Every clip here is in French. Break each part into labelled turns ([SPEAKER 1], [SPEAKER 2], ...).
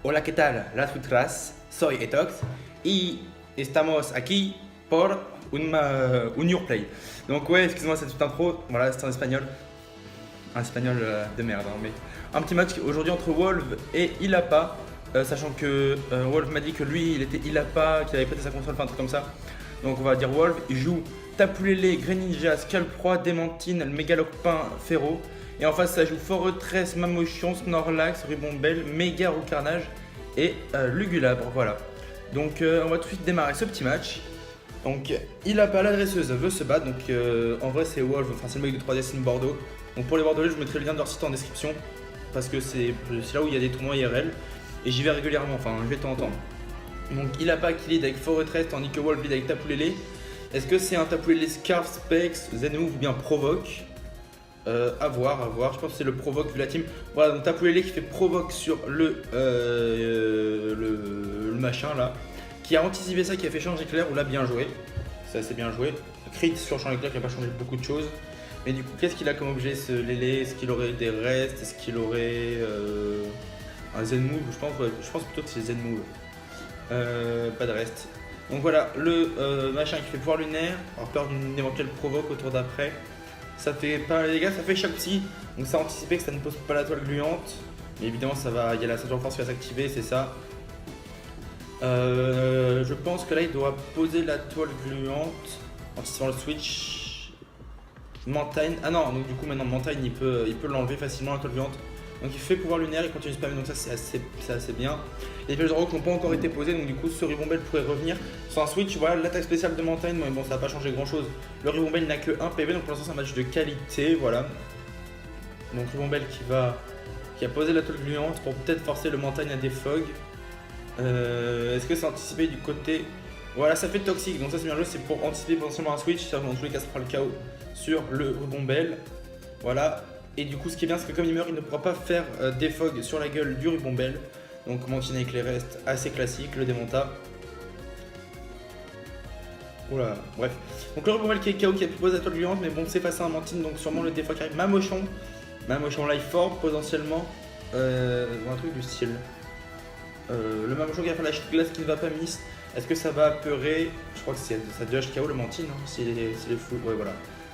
[SPEAKER 1] Hola, ¿qué tal? Las ultras, soy Etox y estamos aquí por un Urplay. Donc ouais, excuse-moi cette petite intro, voilà c'est en espagnol, un espagnol de merde, hein, mais un petit match aujourd'hui entre Wolve et Ilapa, sachant que Wolve m'a dit que lui il était Ilapa, qu'il avait prêté sa console, enfin un truc comme ça. Donc on va dire Wolve, il joue Tapu Lele, Greninja, Scalproie, Démentine, le Mégalopin, Ferro. Et en face ça joue Forretress, Mamochion, Snorlax, Rubombelle, Mega Carnage et Lugulabre, voilà. Donc on va tout de suite démarrer ce petit match. Donc il a pas l'adresseuse, veut se battre, donc en vrai c'est Wolf, enfin c'est le mec de 3D Sim Bordeaux. Donc pour les Bordelais je vous mettrai le lien de leur site en description, parce que c'est là où il y a des tournois IRL, et j'y vais régulièrement, enfin je vais de temps en temps. Donc il a pas qui lead avec Forretress, tandis que Wolf lead avec Tapu-Lele. Est-ce que c'est un Tapu-Lele Scarf, Specs, Zen-Move ou bien Provoque à voir, je pense que c'est le Provoque vu la team. Voilà, donc Tapu-Lele qui fait Provoque sur le machin là, qui a anticipé ça, qui a fait Change Éclair, ou l'a bien joué, c'est assez bien joué. Crit sur Change Éclair qui n'a pas changé beaucoup de choses. Mais du coup, qu'est-ce qu'il a comme objet ce Lele? Est-ce qu'il aurait des restes? Est-ce qu'il aurait un Zen-Move? Je pense plutôt que c'est Zen-Move. Pas de reste. Donc voilà, le machin qui fait pouvoir lunaire, alors peur d'une éventuelle provoque au tour d'après. Ça fait pas les dégâts, ça fait choc psy. Donc ça a anticipé que ça ne pose pas la toile gluante. Mais évidemment, il y a la ceinture force qui va s'activer, c'est ça. Je pense que là, il doit poser la toile gluante. Anticipant le switch. Montaigne. Ah non, donc du coup, maintenant, Montaigne, il peut l'enlever facilement, la toile gluante. Donc il fait pouvoir lunaire, il continue spam, donc ça c'est assez bien. Les pièges de rock n'ont pas encore été posés, donc du coup ce Ribombelle pourrait revenir sans un switch. Voilà l'attaque spéciale de Montaigne, mais bon ça n'a pas changé grand chose. Le Ribombelle n'a que 1 PV, donc pour l'instant c'est un match de qualité, voilà. Donc Ribombelle qui a posé la toile gluante pour peut-être forcer le Montaigne à des fogs. Est-ce que c'est anticipé du côté... Voilà, ça fait toxique, donc ça c'est bien joué, c'est pour anticiper potentiellement un switch, ça dans tous les cas ça fera le KO sur le Ribombelle. Voilà. Et du coup, ce qui est bien, c'est que comme il meurt, il ne pourra pas faire des fogs sur la gueule du Rubombelle. Donc, Mantine avec les restes, assez classique, le démonta. Oula, bref. Donc, le Rubombelle qui est KO, qui a pu poser la toile gluante, mais bon, c'est face à un Mantine, donc sûrement le défog qui arrive. Mamochon Life Orb, potentiellement, ou un truc du style. Le Mamochon qui va faire la chute glace qui ne va pas miss. Est-ce que ça va apeurer? Je crois que ça doit KO le Mantine, hein, s'il est full. Ouais, voilà.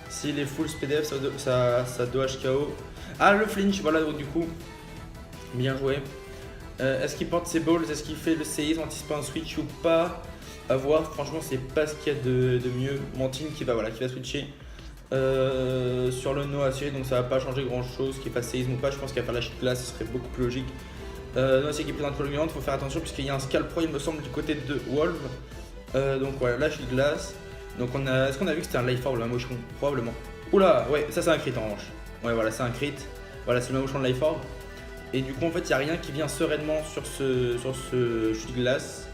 [SPEAKER 1] S'il est full SPDF, ça doit HKO. Ah, le flinch, voilà, donc du coup, bien joué. Est-ce qu'il porte ses balls? Est-ce qu'il fait le séisme, anticipe un switch ou pas? À voir, franchement, c'est pas ce qu'il y a de mieux. Mantine qui va switcher sur le no acier, donc ça va pas changer grand chose. Qu'il fasse séisme ou pas, je pense qu'il va faire la chute glace, ce serait beaucoup plus logique. No acier qui présente le il faut faire attention, puisqu'il y a un Scalproie, il me semble, du côté de Wolf. Donc voilà, la chute glace. Donc est-ce qu'on a vu que c'était un life orb, le Mamochon? Probablement. Oula, ouais, ça c'est un crit en revanche. Ouais, voilà, c'est un crit. Voilà, c'est le Mamochon de life orb. Et du coup, en fait, il n'y a rien qui vient sereinement sur ce chute glace.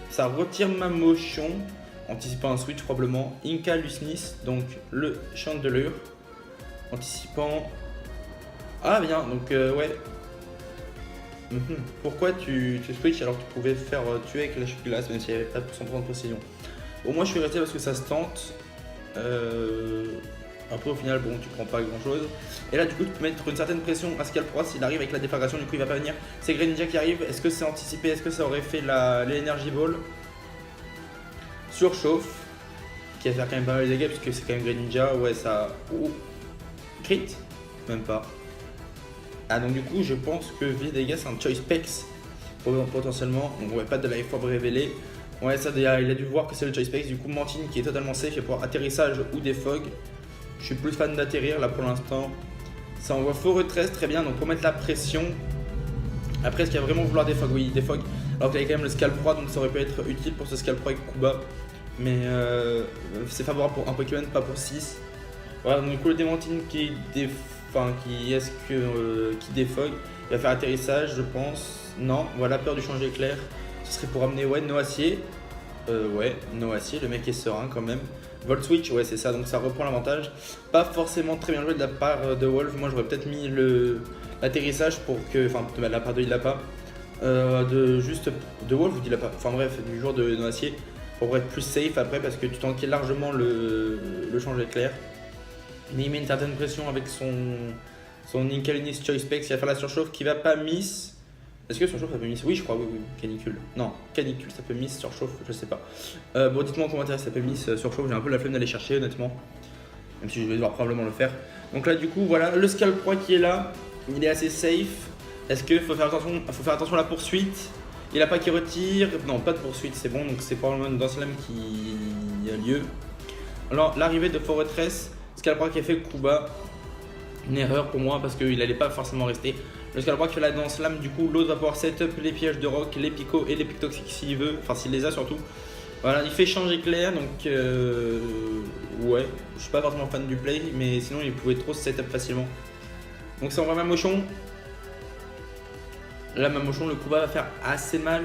[SPEAKER 1] Ça retire Mamochon, anticipant un switch probablement. Inca Lusnis, donc le Chandelure. Anticipant. Ah, bien, donc ouais. Pourquoi tu switches alors que tu pouvais faire tuer avec la chute glace, même s'il n'y avait pas 100% de précision? Au moins je suis resté parce que ça se tente. Après au final bon tu prends pas grand chose. Et là du coup tu peux mettre une certaine pression à Scalproie s'il arrive avec la déflagration, du coup il va pas venir. C'est Greninja qui arrive, est-ce que c'est anticipé? Est-ce que ça aurait fait l'énergie ball? Surchauffe, qui va faire quand même pas mal de dégâts puisque c'est quand même Greninja, ouais ça... Oh. Crit? Même pas. Ah donc du coup je pense que vu des dégâts c'est un Choice Specs potentiellement, donc ouais pas de life orb révélé. Ouais ça il a dû voir que c'est le Choice Specs, du coup Mantine qui est totalement safe et pour atterrissage ou des fogs. Je suis plus fan d'atterrir là pour l'instant. Ça envoie Forretress très bien, donc pour mettre la pression. Après est-ce qu'il va vraiment vouloir des fogs? Oui des fogs, alors qu'il y a quand même le Scalproie, donc ça aurait pu être utile pour ce Scalproie avec Kuba. Mais c'est favorable pour un Pokémon, pas pour 6. Voilà donc du coup le Démentine qui défog, il va faire atterrissage je pense. Non, voilà, peur du changer éclair. Ce serait pour amener ouais, no acier. Ouais, no acier, le mec est serein quand même. Volt switch, ouais c'est ça, donc ça reprend l'avantage. Pas forcément très bien joué de la part de Wolf, moi j'aurais peut-être mis l'atterrissage pour que, enfin de la part de Ilapa, de Wolf ou d'Ilapa, enfin bref, du jour de no acier, pour être plus safe après parce que tu t'enquilles largement le changer éclair. Mais il met une certaine pression avec Son Incalunis Choice Specs qui va faire la surchauffe, qui va pas miss. Est-ce que surchauffe ça peut miss? Oui, je crois, oui, oui. Canicule. Non, canicule ça peut miss, surchauffe, je sais pas. Bon, dites-moi en commentaire si ça peut miss, surchauffe. J'ai un peu la flemme d'aller chercher, honnêtement. Même si je vais devoir probablement le faire. Donc là, du coup, voilà, le Scalp 3 qui est là. Il est assez safe. Est-ce qu'il faut faire attention à la poursuite? Il a pas qui retire. Non, pas de poursuite, c'est bon. Donc c'est probablement une Dance Lame qui a lieu. Alors, l'arrivée de Fortress, Scalp 3 qui a fait coup bas. Une erreur pour moi parce qu'il n'allait pas forcément rester. Le Scalp qui fait la Dance Lame, du coup, l'autre va pouvoir setup les pièges de rock, les picots et les pics toxiques s'il veut. Enfin, s'il les a surtout. Voilà, il fait changer clair, donc ouais, je suis pas forcément fan du play, mais sinon il pouvait trop se setup facilement. Donc c'est en vrai Mamochon. Là, Mamochon, le coup bas va faire assez mal.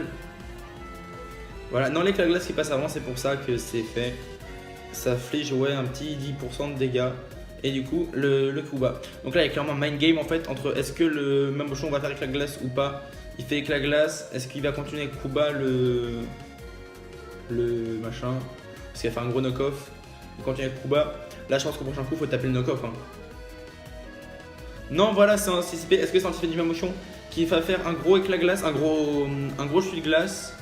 [SPEAKER 1] Voilà, non, l'éclat de glace qui passe avant, c'est pour ça que c'est fait. Ça flige, ouais, un petit 10% de dégâts. Et du coup, le coup bas. Donc là, il y a clairement mind game en fait entre est-ce que le Mamochon va faire éclat de glace ou pas. Il fait éclat de glace, est-ce qu'il va continuer avec coup bas le machin, parce qu'il va faire un gros knock-off. Il continue avec coup bas. Là, je pense qu'au prochain coup, il faut taper le knock-off. Hein. Non, voilà, c'est anticipé. Est-ce que c'est anticipé du Mamochon qui va faire un gros éclat de glace, un gros chute de glace?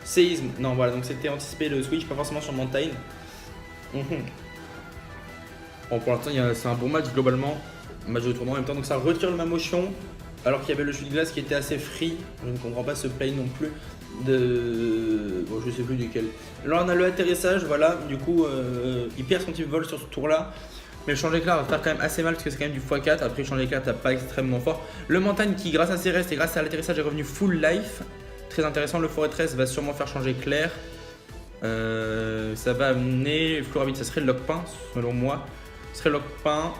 [SPEAKER 1] Séisme. Non, voilà, donc c'était anticipé le switch, pas forcément sur Mountain. Bon, pour l'instant, c'est un bon match globalement. Match de tournoi en même temps, donc ça retire le Mamochon. Alors qu'il y avait le chute de glace qui était assez free. Je ne comprends pas ce play non plus. Bon, je sais plus duquel. Là, on a le atterrissage, voilà. Du coup, il perd son type vol sur ce tour-là. Mais le change d'éclair va faire quand même assez mal parce que c'est quand même du x4. Après, le change d'éclair, t'as pas extrêmement fort. Le montagne qui, grâce à ses restes et grâce à l'atterrissage, est revenu full life. Très intéressant. Le forêt 13 va sûrement faire changer clair. Ça va amener Floravite. Ça serait le lock-pain, selon moi. Ce serait le lock-pain.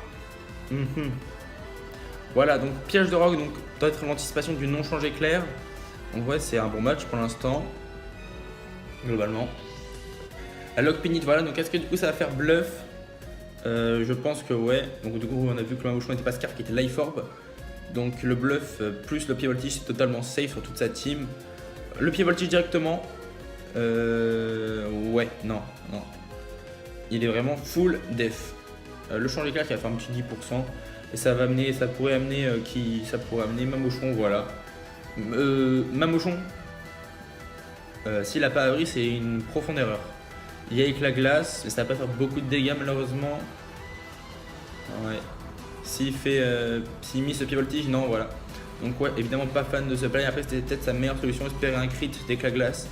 [SPEAKER 1] Voilà, donc piège de rock, donc doit être l'anticipation du non changé clair. Donc ouais, c'est un bon match pour l'instant, globalement. La lock pinit, voilà, donc est-ce que du coup ça va faire bluff? Je pense que ouais. Donc du coup on a vu que le Mamochon n'était pas Scar qui était Life Orb. Donc le bluff plus le pied voltige c'est totalement safe sur toute sa team. Le pied voltige directement. Ouais, non. Il est vraiment full def. Le change d'éclair qui va faire un petit 10%. Et ça pourrait amener Mamochon, voilà. Mamochon, s'il n'a pas abri, c'est une profonde erreur. Il y a éclat glace, ça va pas faire beaucoup de dégâts malheureusement. Ouais. S'il mise ce pied voltige, non, voilà. Donc ouais, évidemment pas fan de ce play. Après c'était peut-être sa meilleure solution, espérer un crit d'éclat glace,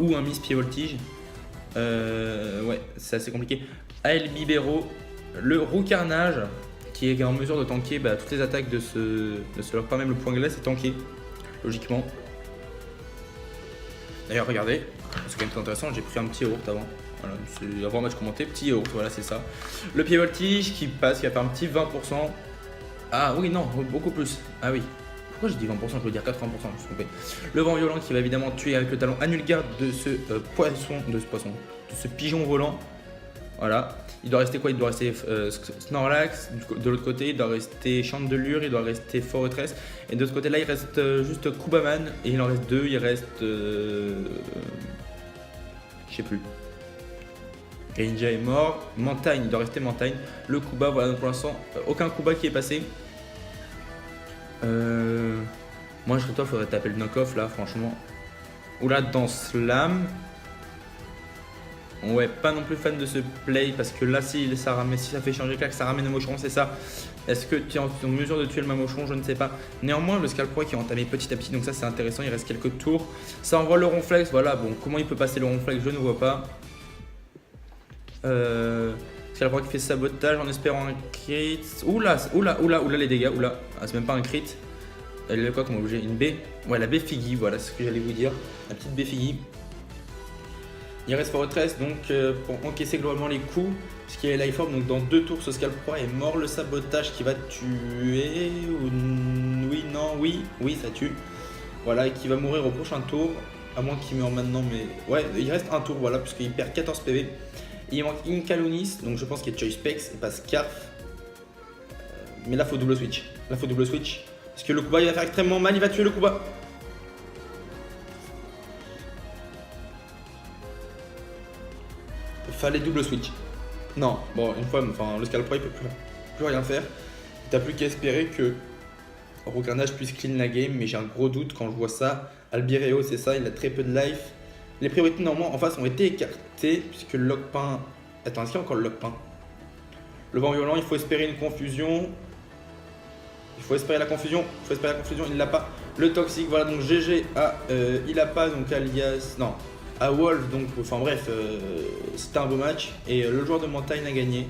[SPEAKER 1] ou un miss pied voltige. Ouais, c'est assez compliqué. AL Bibero, le roux carnage qui est en mesure de tanker toutes les attaques de ce lock, pas même le point glace est tanké, logiquement. D'ailleurs, regardez, c'est quand même très intéressant, j'ai pris un petit yaourt avant. Voilà, c'est avant match commenté, petit yaourt, voilà, c'est ça. Le pied voltige qui passe, qui va faire un petit 20%. Ah oui, non, beaucoup plus. Ah oui. Pourquoi j'ai dit 20%? Je veux dire 80%, je me suis trompé. Le vent violent qui va évidemment tuer avec le talon annule-garde de ce pigeon volant. Voilà. Il doit rester quoi? Il doit rester Snorlax de l'autre côté, il doit rester Chandelure, il doit rester Fortress. Et de ce côté là il reste juste Kubaman et il en reste deux, il reste je sais plus. Greninja est mort, Montagne, il doit rester Montagne. Le Kuba, voilà, donc pour l'instant aucun Kuba qui est passé. Moi je serais toi, faudrait taper le knock-off là franchement. Ou là dans Slam. Ouais, pas non plus fan de ce play parce que là, si ça fait changer claque, ça ramène le Mamochon, c'est ça. Est-ce que tu es en mesure de tuer le Mamochon? Je ne sais pas. Néanmoins, le Scalp 3 qui est entamé petit à petit, donc ça c'est intéressant. Il reste quelques tours. Ça envoie le Ronflex. Voilà, bon, comment il peut passer le Ronflex? Je ne vois pas. Scalp 3 qui fait sabotage en espérant un crit. Oula, les dégâts. Oula, ah, c'est même pas un crit. Elle est quoi comme objet? Une baie? Ouais, la baie Figgy, voilà, c'est ce que j'allais vous dire. La petite baie Figgy. Il reste Fortress donc pour encaisser globalement les coups, puisqu'il est Life Orb, donc dans 2 tours ce Scalp 3 est mort. Le sabotage qui va tuer, oui ça tue. Voilà, et qui va mourir au prochain tour, à moins qu'il meure maintenant, mais ouais, il reste un tour, voilà, puisqu'il perd 14 PV. Il manque Incalunis, donc je pense qu'il y a Choice Specs et pas Scarf. Mais là faut double switch, parce que le Kuba il va faire extrêmement mal, il va tuer le Kuba. Fallait double switch. Non, bon, une fois, enfin, le Scalp 3 il peut plus rien faire. t'as plus qu'à espérer que Rocarnage puisse clean la game, mais j'ai un gros doute quand je vois ça. Albireo, c'est ça, il a très peu de life. Les priorités normalement en face ont été écartées, puisque le Lockpin. Attends, est-ce qu'il y a encore le Lockpin? Le vent violent, il faut espérer une confusion. Il faut espérer la confusion, il l'a pas. Le toxique, voilà, donc GG il a pas, donc alias. Non, à Wolf, donc enfin bref, c'était un beau match. Et le joueur de Montagne a gagné.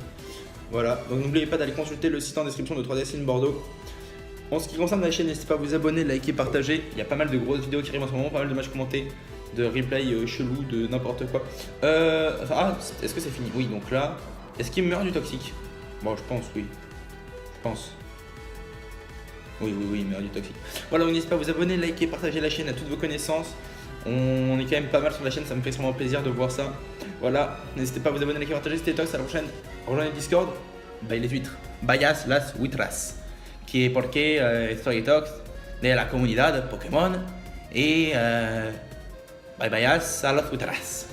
[SPEAKER 1] Voilà, donc n'oubliez pas d'aller consulter le site en description de 3DS in Bordeaux. En ce qui concerne la chaîne, n'hésitez pas à vous abonner, liker, partager. Il y a pas mal de grosses vidéos qui arrivent en ce moment, pas mal de matchs commentés, de replay chelou, de n'importe quoi. Est-ce que c'est fini? Oui, donc là, est-ce qu'il meurt du toxique? Bon, je pense, oui. Je pense. Oui, il meurt du toxique. Voilà, donc n'hésitez pas à vous abonner, liker, partager la chaîne à toutes vos connaissances. On est quand même pas mal sur la chaîne, ça me fait extrêmement plaisir de voir ça. Voilà, n'hésitez pas à vous abonner, liker, partager, c'était Tox, à la prochaine. Rejoignez le Discord, bye les huîtres. Bayas las huitras. Qui est porque estoy Tox de la comunidad Pokémon. Et bye bayas a las huitras.